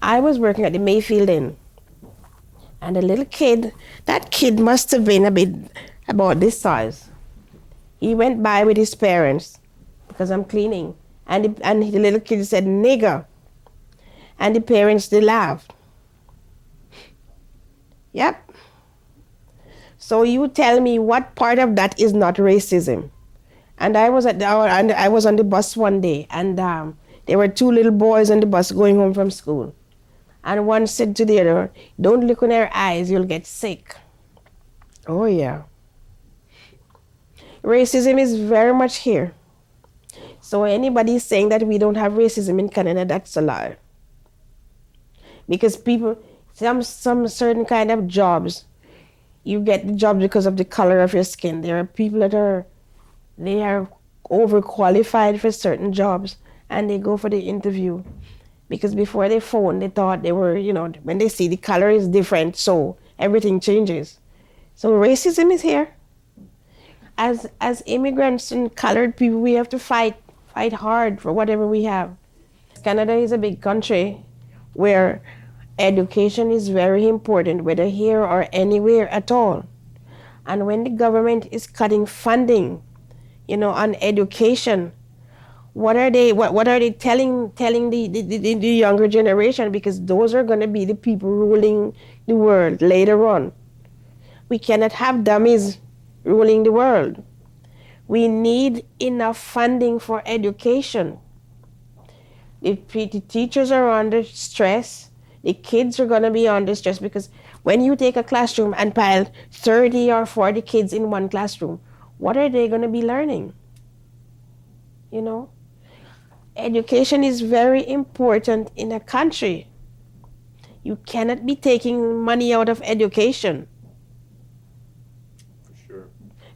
I was working at the Mayfield Inn, and the little kid, that kid must have been about this size. He went by with his parents because I'm cleaning, and the little kid said, "Nigger," and the parents, they laughed. Yep. So you tell me what part of that is not racism? And I was on the bus one day, and there were two little boys on the bus going home from school. And one said to the other, "Don't look in their eyes, you'll get sick." Oh yeah. Racism is very much here. So anybody saying that we don't have racism in Canada, that's a lie. Because people, some certain kind of jobs, you get the job because of the color of your skin. There are people that are overqualified for certain jobs, and they go for the interview because before they phone, they thought they were, when they see the color is different, so everything changes. So racism is here. As immigrants and colored people, we have to fight hard for whatever we have. Canada is a big country where education is very important, whether here or anywhere at all. And when the government is cutting funding, on education, what are they telling the younger generation? Because those are going to be the people ruling the world later on. We cannot have dummies ruling the world. We need enough funding for education. The teachers are under stress. The kids are going to be under stress because when you take a classroom and pile 30 or 40 kids in one classroom, what are they going to be learning? Education is very important in a country. You cannot be taking money out of education. For sure.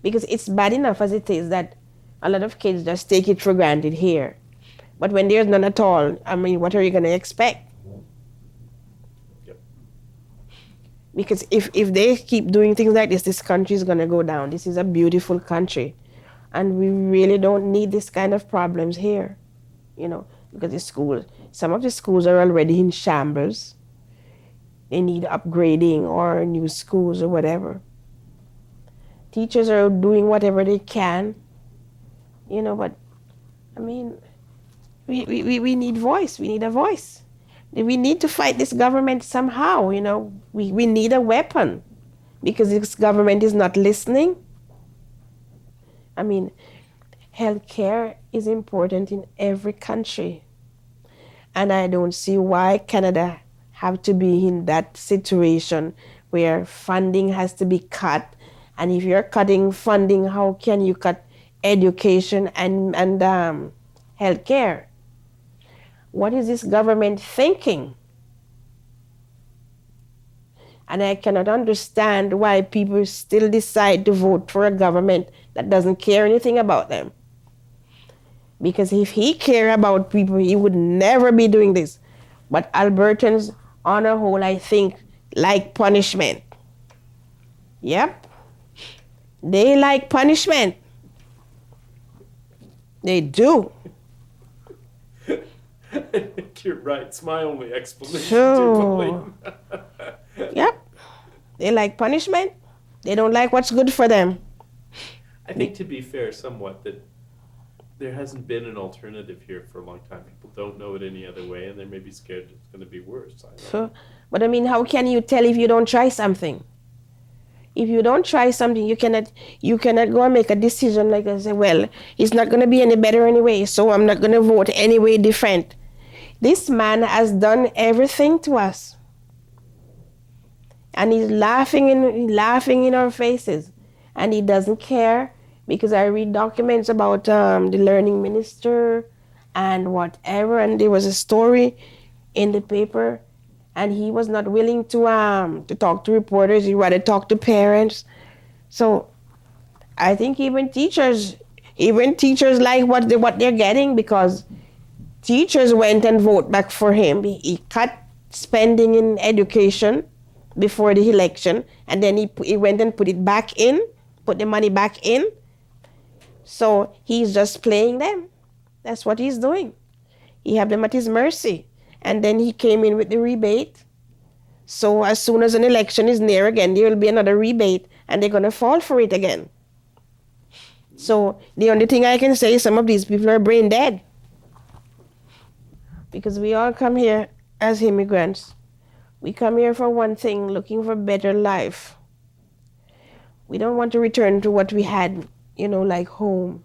Because it's bad enough as it is that a lot of kids just take it for granted here. But when there's none at all, what are you going to expect? Because if they keep doing things like this country is going to go down. This is a beautiful country. And we really don't need this kind of problems here, because some of the schools are already in shambles. They need upgrading or new schools or whatever. Teachers are doing whatever they can, but, we need voice. We need a voice. We need to fight this government somehow, We need a weapon because this government is not listening. Healthcare is important in every country. And I don't see why Canada have to be in that situation where funding has to be cut. And if you're cutting funding, how can you cut education and healthcare? What is this government thinking? And I cannot understand why people still decide to vote for a government that doesn't care anything about them. Because if he cared about people, he would never be doing this. But Albertans, on a whole, I think, like punishment. Yep. They like punishment. They do. I think you're right. It's my only explanation. Sure. Yep. They like punishment. They don't like what's good for them. I think, to be fair, somewhat, that there hasn't been an alternative here for a long time. People don't know it any other way, and they may be scared it's going to be worse. Sure. But how can you tell if you don't try something? If you don't try something, you cannot go and make a decision like I say, well, it's not going to be any better anyway, so I'm not going to vote any way different. This man has done everything to us. And he's laughing in our faces. And he doesn't care, because I read documents about the learning minister and whatever, and there was a story in the paper, and he was not willing to talk to reporters. He'd rather talk to parents. So I think even teachers like what they're getting, because teachers went and voted back for him. He cut spending in education before the election, and then he went and put the money back in. So he's just playing them. That's what he's doing. He have them at his mercy. And then he came in with the rebate. So as soon as an election is near again, there will be another rebate and they're going to fall for it again. So the only thing I can say is some of these people are brain dead. Because we all come here as immigrants. We come here for one thing, looking for better life. We don't want to return to what we had, like home.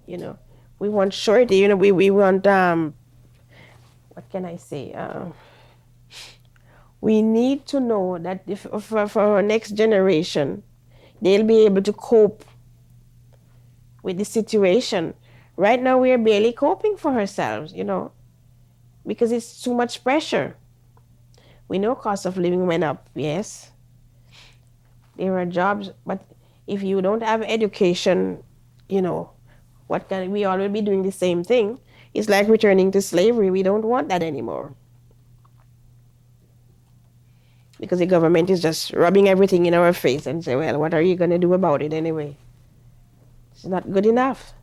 We want surety, we want, what can I say? We need to know that for our next generation, they'll be able to cope with the situation. Right now, we are barely coping for ourselves, because it's too much pressure. We know cost of living went up, yes. There are jobs, but if you don't have education, we all will be doing the same thing. It's like returning to slavery. We don't want that anymore. Because the government is just rubbing everything in our face and say, well, what are you going to do about it anyway? It's not good enough.